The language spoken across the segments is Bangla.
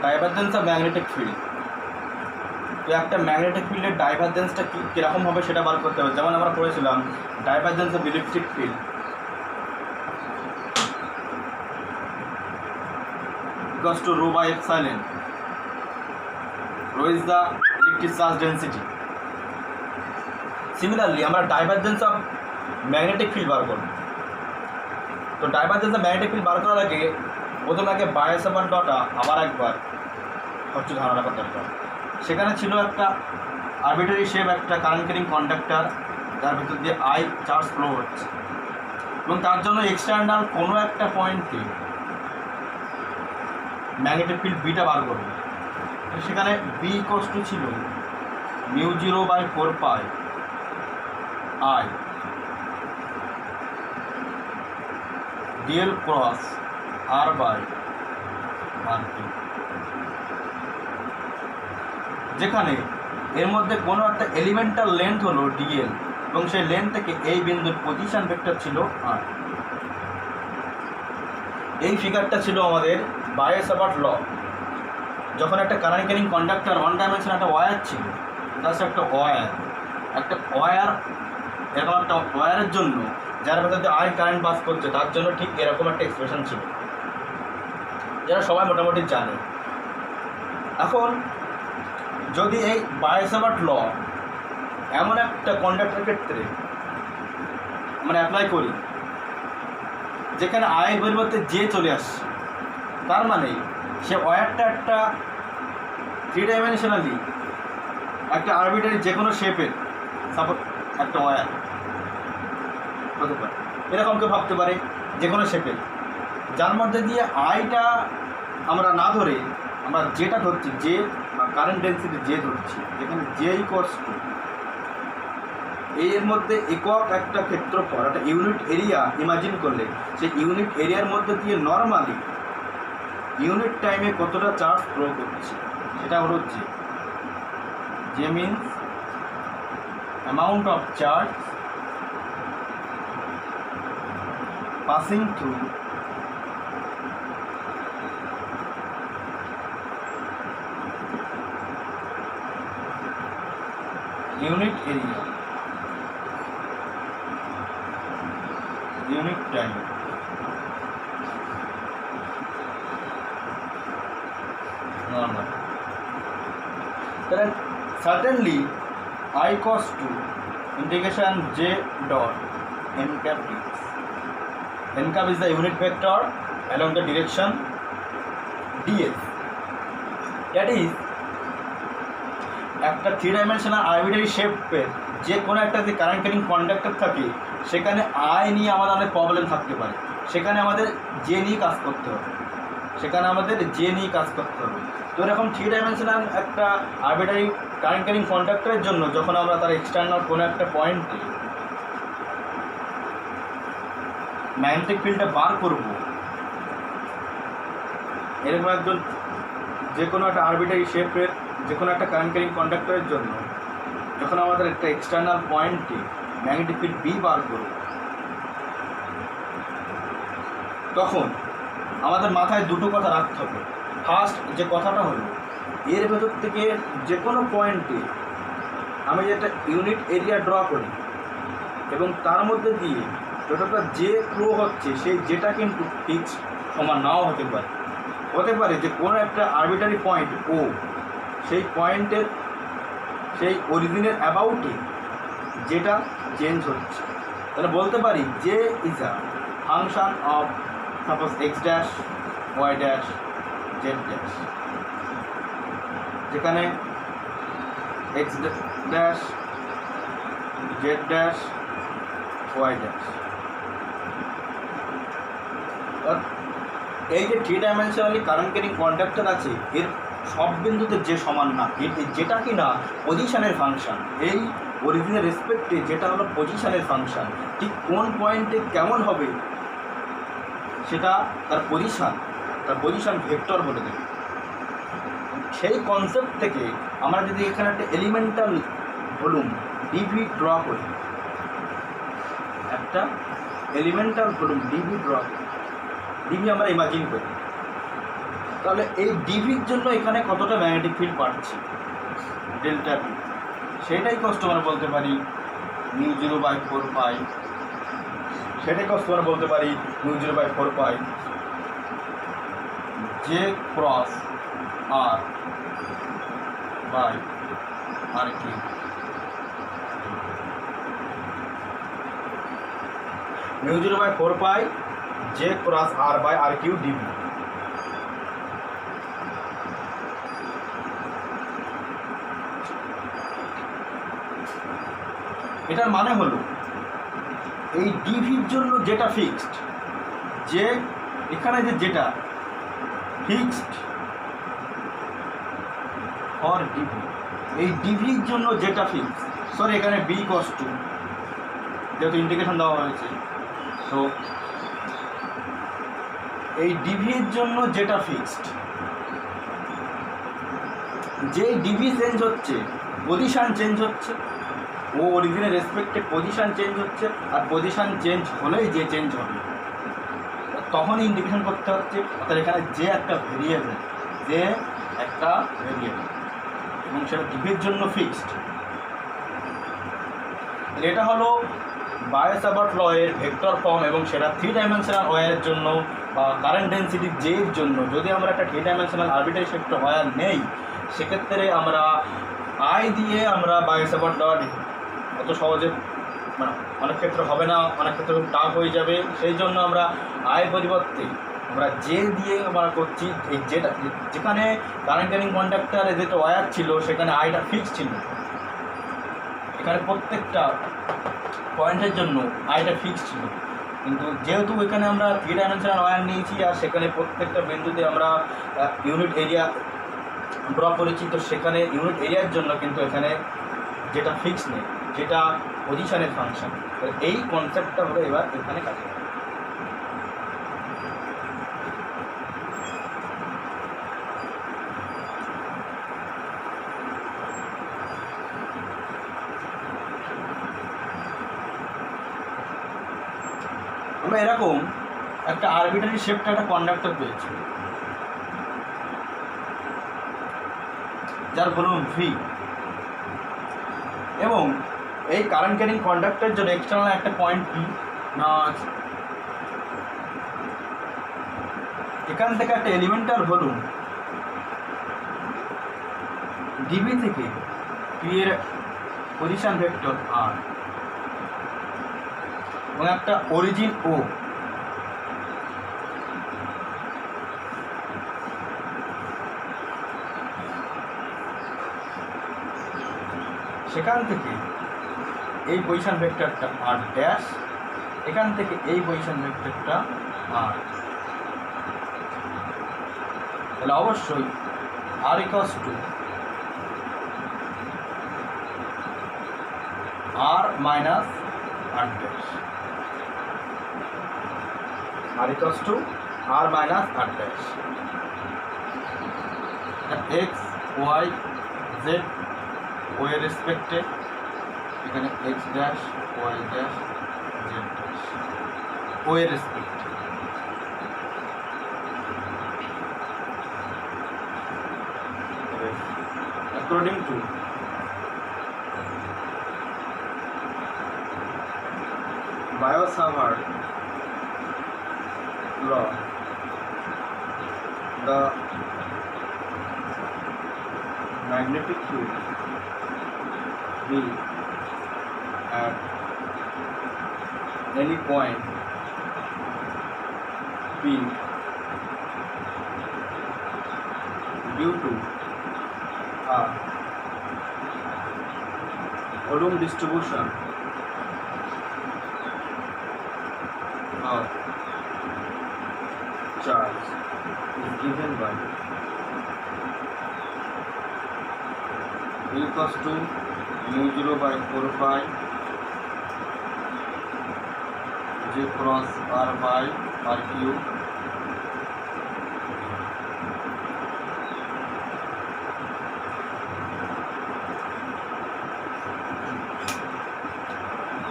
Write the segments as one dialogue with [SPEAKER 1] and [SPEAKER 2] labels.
[SPEAKER 1] Divergence of magnetic field. তো একটা ম্যাগনেটিক ফিল্ডের ডাইভারজেন্সটা কীরকম হবে সেটা বার করতে হবে। যেমন আমরা পড়েছিলাম divergence of electric field equals to rho by epsilon. Rho is the electric charge density. Similarly আমরা ডাইভারজেন্স অফ ম্যাগনেটিক ফিল্ড বার করব। তো ডাইভারজেন্স অফ ম্যাগনেটিক ফিল্ড বার করার আগে প্রথমে আগে বায়াস ওভার ডটা আবার একবার হচ্ছে ধারণা করতে দরকার। সেখানে ছিল একটা আরবিটারি শেপ, একটা কারেন্ট ক্যারিং কন্ডাক্টর যার ভিতর দিয়ে আই চার্জ ফ্লো হচ্ছে, এবং তার জন্য এক্সটার্নাল কোনো একটা পয়েন্টে ম্যাগনেটিক ফিল্ড বিটা বার করবে। সেখানে বি ইকুয়ালস টু ছিল μ0/4π I dl ক্রস r/r2, যেখানে এর মধ্যে কোনো একটা এলিমেন্টাল লেন্থ হলো dl এবং সেই লেন্থ থেকে এই বিন্দুর পজিশন ভেক্টর ছিল r। এই ফিগারটা ছিল আমাদের বায়াস ওভার ল। যখন একটা current carrying conductor one dimension একটা ওয়্যার ছিল, জাস্ট একটা ওয়্যার এরকম একটা ওয়্যারের জন্য যার ভেতর দিয়ে আই কারেন্ট পাস করছে তার জন্য ঠিক এরকম একটা এক্সপ্রেশন ছিল, যারা সবাই মোটামুটি জানে। এখন যদি এই বায়াস ওভার ল এমন একটা কন্ডাক্টরের ক্ষেত্রে মানে অ্যাপ্লাই করি যেখানে আয়ের পরিবর্তে জে চলে আসছে, তার মানে সে ওয়্যারটা একটা 3 ডাইমেনশনালি একটা আরবিটারি যে কোনো শেপের সাপোজ একটা ওয়্যার হতে পারে। এরকম কেউ ভাবতে পারে যে কোনো শেপের, যার মধ্যে দিয়ে আইটা আমরা না ধরে আমরা যেটা ধরছি, যে কারেন্ট ডেন্সিটি যে ধরছি, যেখানে জে ইকুয়ালস টু এর মধ্যে একক একটা ক্ষেত্রফল, একটা ইউনিট এরিয়া ইমাজিন করলে সেই ইউনিট এরিয়ার মধ্যে দিয়ে নর্মালি ইউনিট টাইমে কতটা চার্জ ফ্লো করছে সেটা হলো J. J means amount of charge passing through unit area, unit time. Normal. Then certainly I cos 2 integration j dot n cap dx. N cap is the unit vector along the direction ds. That is একটা 3 ডাইমেনশনাল আরবিটারি শেপের যে কোনো একটা যে কারেন্ট ক্যারিং কন্ডাক্টর থাকে সেখানে আই নিয়ে আমাদের অনেক প্রবলেম থাকতে পারে, সেখানে আমাদের জে নিয়ে কাজ করতে হবে, তো এরকম 3 ডাইমেনশনাল একটা আরবিটারি কারেন্ট ক্যারিং কন্ডাক্টরের জন্য যখন আমরা তার এক্সটার্নাল কোনো একটা পয়েন্টে ম্যাগনেটিক ফিল্ডটা বার করব, এরকম একজন যে কোনো একটা আরবিটারি শেপের যে কোনো একটা কারেন্ট ক্যারিং কন্ডাক্টরের জন্য যখন আমাদের একটা এক্সটার্নাল পয়েন্টে ম্যাগনেটিক ফিল্ড বি বার করব, তখন আমাদের মাথায় দুটো কথা রাখতে হবে। ফার্স্ট যে কথাটা হলো এর ভেতর থেকে যে কোনো পয়েন্টে আমি যেটা ইউনিট এরিয়া ড্র করি এবং তার মধ্যে দিয়ে যতটা যে ফ্লো হচ্ছে সেই যেটা কিন্তু ফিক্সড সমান নাও হতে পারে যে কোনো একটা আরবিটারি পয়েন্ট ও সেই পয়েন্টের সেই অরিজিনের অ্যাবাউটে যেটা চেঞ্জ হচ্ছে, তাহলে বলতে পারি যে is a function of suppose X dash Y dash Z dash, যেখানে X dash Z dash Y dash, এই যে 3 ডাইমেনশনালি কারেন্ট ক্যারিং কন্ডাক্টর আছে এর সব বিন্দুতে যে সমান না, যেটা কি না পজিশনের ফাংশন, এই অরিজিনের রেসপেক্টে যেটা হলো পজিশনের ফাংশন, ঠিক কোন পয়েন্টে কেমন হবে সেটা তার পজিশন ভেক্টর বলে দেবে। সেই কনসেপ্ট থেকে আমরা যদি এখানে একটা এলিমেন্টাল ভলিউম ডিভি ড্র করি, একটা এলিমেন্টাল ভলিউম ডিভি ড্র করি, ডিভি আমরা ইমাজিন করি, তাহলে এই ডিভির জন্য এখানে কতটা ম্যাগনেটিক ফিল্ড পাচ্ছি ডেল্টা পি, সেটাই কষ্ট আমরা বলতে পারি μ0/4 সেটাই কষ্ট আমরা বলতে পারি μ0/4 J cross R by R Q. μ0/4 J cross R by R Q dV. এটার মানে হলো এই ডিভির জন্য যেটা ফিক্সড, যে এখানে যেটা ফিক্সড ফর ডিভি, এই ডিভির জন্য যেটা ফিক্সড, সরি এখানে বি কস টু যেহেতু ইন্ডিকেশন দেওয়া হয়েছে, তো এই ডিভির জন্য যেটা ফিক্সড, যে ডিভি চেঞ্জ হচ্ছে পজিশান চেঞ্জ হচ্ছে, ও অরিজিনের রেসপেক্টে পজিশান চেঞ্জ হচ্ছে, আর পজিশান চেঞ্জ হলেই যে চেঞ্জ হবে তখনই ইন্ডিকেশন করতে হচ্ছে। অর্থাৎ এখানে যে একটা ভেরিয়েবল, এবং সেটা ডিভির জন্য ফিক্সড। এটা হলো বায়ো-সাভার্ট ল এর ভেক্টর ফর্ম, এবং সেটা 3 ডাইমেনশনাল ওয়্যারের জন্য বা কারেন্ট ডেন্সিটি জে এর জন্য। যদি আমরা একটা 3 ডাইমেনশনাল আরবিটারি শিফট ওয়্যার নেই, সেক্ষেত্রে আমরা আই দিয়ে আমরা বায়ো-সাভার্ট ল অত সহজে মানে অনেক ক্ষেত্রে হবে না, অনেক ক্ষেত্রে খুব টাফ হয়ে যাবে। সেই জন্য আমরা আই পরিবর্তে আমরা জে দিয়ে আমরা করছি। এই যেটা যেখানে কারেন্ট ক্যারিং কন্ডাক্টরে যেটা ওয়্যার ছিল সেখানে আইটা ফিক্সড ছিল, এখানে প্রত্যেকটা পয়েন্টের জন্য আইটা ফিক্সড ছিল। কিন্তু যেহেতু এখানে আমরা 3 ডাইমেনশনাল ওয়্যার নিয়েছি আর সেখানে প্রত্যেকটা বিন্দুতে আমরা ইউনিট এরিয়া ড্র করেছি, তো সেখানে ইউনিট এরিয়ার জন্য কিন্তু এখানে যেটা ফিক্স নেই, যেটা পজিশনের ফাংশন। এই কনসেপ্টটা হলো এবার এখানে কাজে। আমরা এরকম একটা আরবিটারি শেপটা একটা কন্ডাক্টর পেয়েছি যার ভলিউম ভি, এবং এই কারেন্ট ক্যারিং কন্ডাক্টরের জন্য এক্সটার্নাল একটা পয়েন্ট পি নেওয়া আছে। এখান থেকে একটা এলিমেন্টাল ভলিউম ডিবি থেকে পি এর পজিশন ভেক্টর আর, এবং একটা অরিজিন ও। সেখান থেকে এই পজিশন ভেক্টরটা আর ড্যাশ, এখান থেকে এই পজিশন ভেক্টরটা আর। তাহলে অবশ্যই R equals to R minus R dash, R equals to R minus R dash. X Y Z ও এর রেসপেক্টে এখানে X dash Y dash Z dash ও এর রেসপেক্টে। According to Biot Savart law, the magnetic field will at any point P due to a volume distribution of charge is given by E equals to μ0/4 pi J cross R by R cube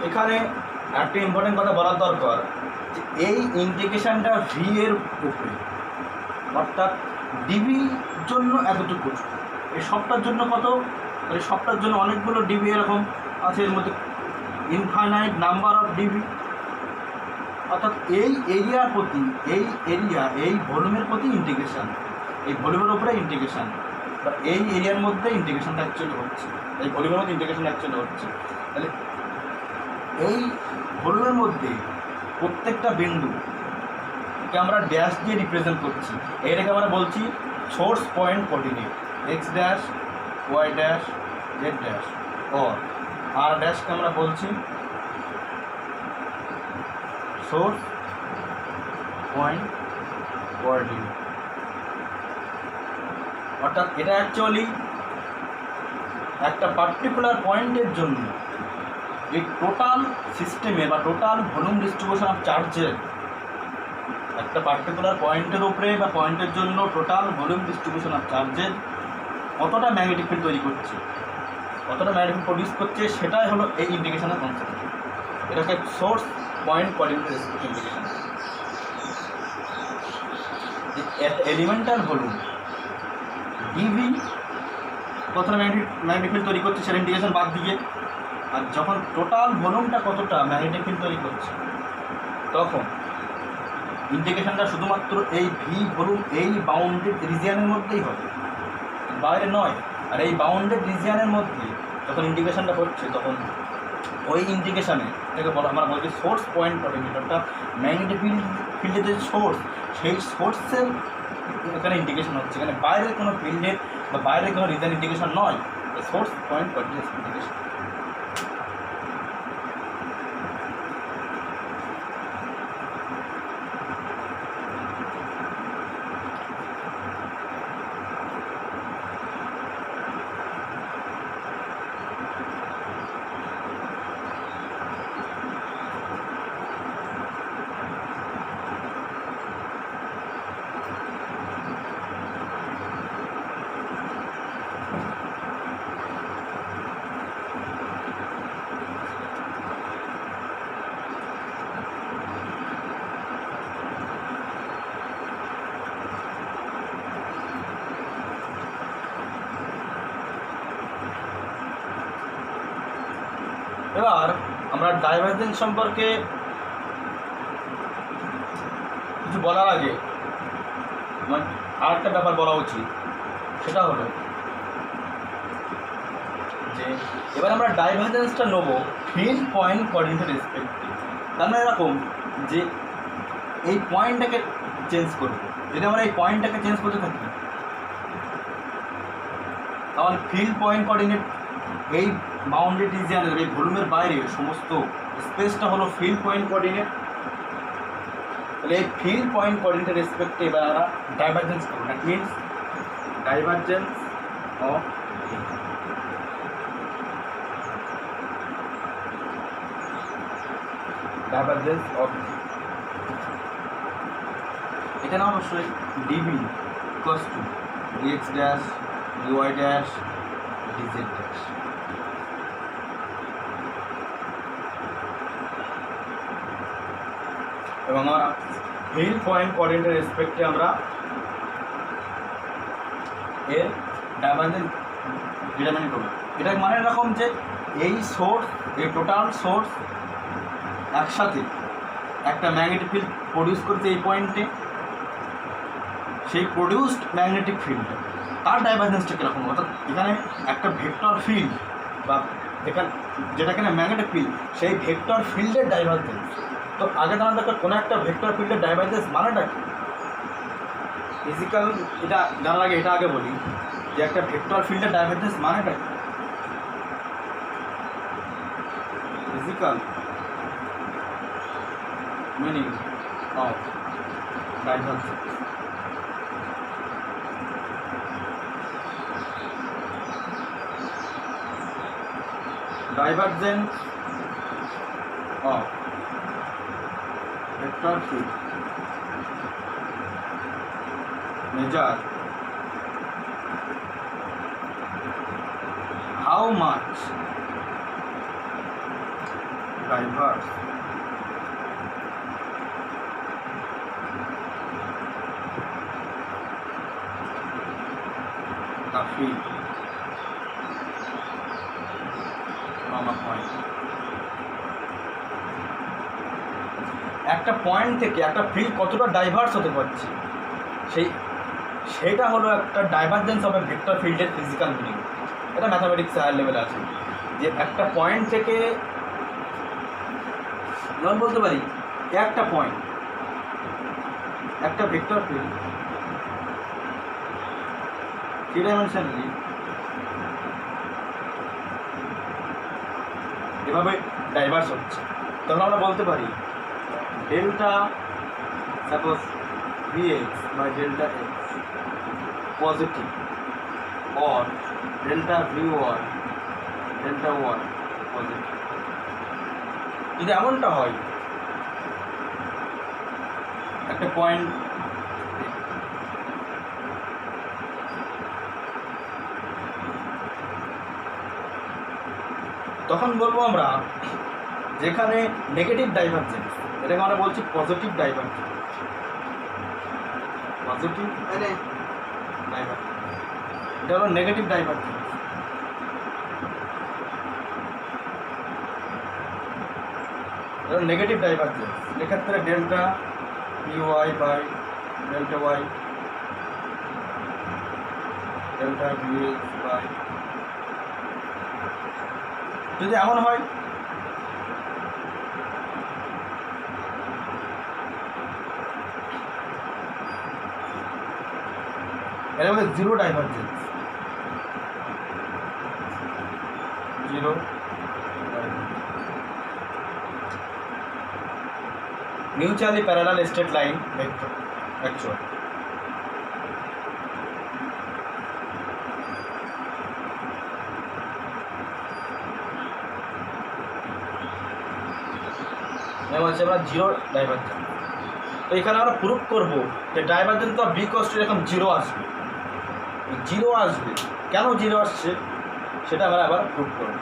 [SPEAKER 1] এখানে একটা ইম্পর্টেন্ট কথা বলার দরকার যে এই ইন্টিগ্রেশনটা ভি এর উপরে, অর্থাৎ ডিবি জন্য এতটুকু, এই সবটার জন্য কত, এই সবটার জন্য অনেকগুলো ডিবি এরকম আছে, এর মধ্যে ইনফাইনাইট নাম্বার অফ ডিবি। অর্থাৎ এই এরিয়ার প্রতি, এই এরিয়া, এই ভলিউমের প্রতি ইন্টিগ্রেশন, এই ভলিউমের উপরে ইন্টিগ্রেশন, বা এই এরিয়ার মধ্যে ইন্টিগ্রেশনটা অ্যাকচুয়ালি হচ্ছে, এই ভলিউমের মধ্যে ইন্টিগ্রেশন অ্যাকচুয়ালি হচ্ছে। তাহলে এই ভলিউমের মধ্যে প্রত্যেকটা বিন্দুকে আমরা ড্যাশ দিয়ে রিপ্রেজেন্ট করছি। এটাকে আমরা বলছি source point coordinate, x dash, Y dash, Z dash, और আর ড্যাশকে আমরা বলছি সোর্স পয়েন্ট কোঅর্ডিনেট। অর্থাৎ এটা অ্যাকচুয়ালি একটা পার্টিকুলার পয়েন্টের জন্য এই টোটাল সিস্টেমে বা টোটাল ভলিউম ডিস্ট্রিবিউশন অফ চার্জের, একটা পার্টিকুলার পয়েন্টের উপরে বা পয়েন্টের জন্য টোটাল ভলিউম ডিস্ট্রিবিউশন অফ চার্জের কতটা ম্যাগনেটিক ফিল্ড তৈরি করছে, কতটা ম্যাগনেটিক ফিল্ড প্রডিউস করছে, সেটাই হলো এই ইন্টিগ্রেশনের কনসেপ্ট। এটাকে সোর্স পয়েন্ট কোঅর্ডিনেট ইন্টিগ্রেশন। একটা এলিমেন্টাল ভলিউম ডিভি কতটা ম্যাগনেটিক ফিল্ড তৈরি করছে সেটা ইন্টিগ্রেশন বাদ দিয়ে, আর যখন টোটাল ভলিউমটা কতটা ম্যাগনেটিক ফিল্ড তৈরি করছে তখন ইন্টিগ্রেশনটা শুধুমাত্র এই ভি ভলিউম, এই বাউন্ডেড রিজিয়ানের মধ্যেই হবে, বাইরে নয়। আর এই বাউন্ডেড রিজিয়ানের মধ্যে যখন ইন্টিগ্রেশনটা হচ্ছে তখন ওই ইন্টিগ্রেশনে থেকে আমরা বলছি সোর্স পয়েন্ট কোঅর্ডিনেট। অর্থাৎ ম্যাগনেটিক ফিল্ডের যে সোর্স, সেই সোর্সের এখানে ইন্টিগ্রেশন হচ্ছে, এখানে বাইরের কোনো ফিল্ডের বা বাইরের কোনো রিজিয়ান ইন্টিগ্রেশন নয়, সোর্স পয়েন্ট কোঅর্ডিনেট ইন্টিগ্রেশন। এবার আমরা ডাইভারজেন্স সম্পর্কে কিছু বলার আগে মানে আরেকটা ব্যাপার বলা উচিত, সেটা হলো যে এবার আমরা ডাইভারজেন্সটা নেব ফিল্ড পয়েন্ট কোঅর্ডিনেটের রেসপেক্টে। তার মানে এরকম যে এই পয়েন্টটাকে চেঞ্জ করব, যদি আমরা এই পয়েন্টটাকে চেঞ্জ করতে থাকি তাহলে ফিল্ড পয়েন্ট কোঅর্ডিনেট এই বাউন্ডেড রিজিয়ানের, এই ভলিউমের বাইরে সমস্ত স্পেসটা হলো ফিল্ড পয়েন্ট কোঅর্ডিনেট। তাহলে এই ফিল্ড পয়েন্ট কোঅর্ডিনেটের রেসপেক্টে এবার আমরা ডাইভারজেন্স করব। দ্যাট মিনস ডাইভারজেন্স অফ এখানে অবশ্যই d b equals to d x dash d y dash d z dash. এবং আমরা ফিল্ড পয়েন্ট কোঅর্ডিনেটের রেসপেক্টে আমরা এর ডাইভারজেন্স ডিটারমাইন করব। এটা মানে এরকম যে এই সোর্স, এই টোটাল সোর্স একসাথে একটা ম্যাগনেটিক ফিল্ড প্রডিউস করছে এই পয়েন্টে, সেই প্রডিউসড ম্যাগনেটিক ফিল্ড তার ডাইভারজেন্সটা কীরকম, অর্থাৎ এখানে একটা ভেক্টর ফিল্ড বা এখানে যেটা কিনা ম্যাগনেটিক ফিল্ড, সেই ভেক্টর ফিল্ডের ডাইভারজেন্স। তো আগে জানা দরকার কোনো একটা ভেক্টর ফিল্ডের ডাইভারজেন্স মানেটা কি। ফিজিক্যাল এটা জানার আগে এটা আগে বলি যে একটা ভেক্টর ফিল্ডের ডাইভারজেন্স মানেটা কি। Physical meaning of divergence, divergence of vector field measure how much diverse the field comma point. একটা পয়েন্ট থেকে একটা ফিল্ড কতটা ডাইভার্স হতে পারছে সেটা হলো একটা ডাইভারজেন্স অফ এ ভেক্টর ফিল্ডের ফিজিক্যাল মিনিং। এটা ম্যাথামেটিক্স হায়ার লেভেলে আছে যে একটা পয়েন্ট থেকে যেমন বলতে পারি একটা পয়েন্ট একটা ভেক্টর ফিল্ড থ্রি ডাইমেনশনালি এভাবে ডাইভার্স হচ্ছে, তখন আমরা বলতে পারি delta suppose Vx by delta x positive or delta Vy delta y positive। যদি এমনটা হয় একটা পয়েন্ট তখন বলবো আমরা যেখানে নেগেটিভ ডাইভারজেন্স, এটাকে আমরা বলছি পজিটিভ ডাইভারজেন্স, পজিটিভ ডাইভারজেন্স, এটা হলো নেগেটিভ ডাইভারজেন্স। নেগেটিভ ডাইভারজেন্স এক্ষেত্রে delta Vy by delta y delta Vx by, যদি এমন হয় এটা হচ্ছে zero divergence, zero mutually parallel straight line vector actual। হচ্ছে আমরা জিরো ডাইভারজেন্স। তো এখানে আমরা প্রুভ করবো যে ডাইভারজেন্স অফ বি কস্ট এরকম জিরো আসবে, জিরো আসবে। কেন জিরো আসছে সেটা আমরা আবার প্রুভ করব।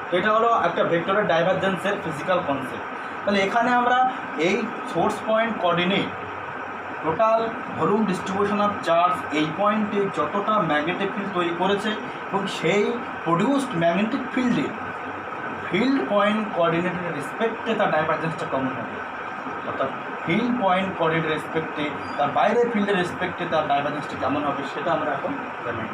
[SPEAKER 1] তো এটা হলো একটা ভেক্টরের ডাইভারজেন্সের ফিজিক্যাল কনসেপ্ট। তাহলে এখানে আমরা এই source point coordinate total volume distribution of charge এই পয়েন্টে যতটা ম্যাগনেটিক ফিল্ড তৈরি করেছে এবং সেই প্রডিউসড ম্যাগনেটিক ফিল্ডে ফিল্ড পয়েন্ট কোঅর্ডিনেটের রেসপেক্টে তার ডাইভারজেন্সটা কমন হবে, অর্থাৎ ফিল্ড পয়েন্ট কোঅর্ডিনেটের রেসপেক্টে তার বাইরের ফিল্ডের রেসপেক্টে তার ডাইভারজেন্সটা কেমন হবে সেটা আমরা এখন জানি।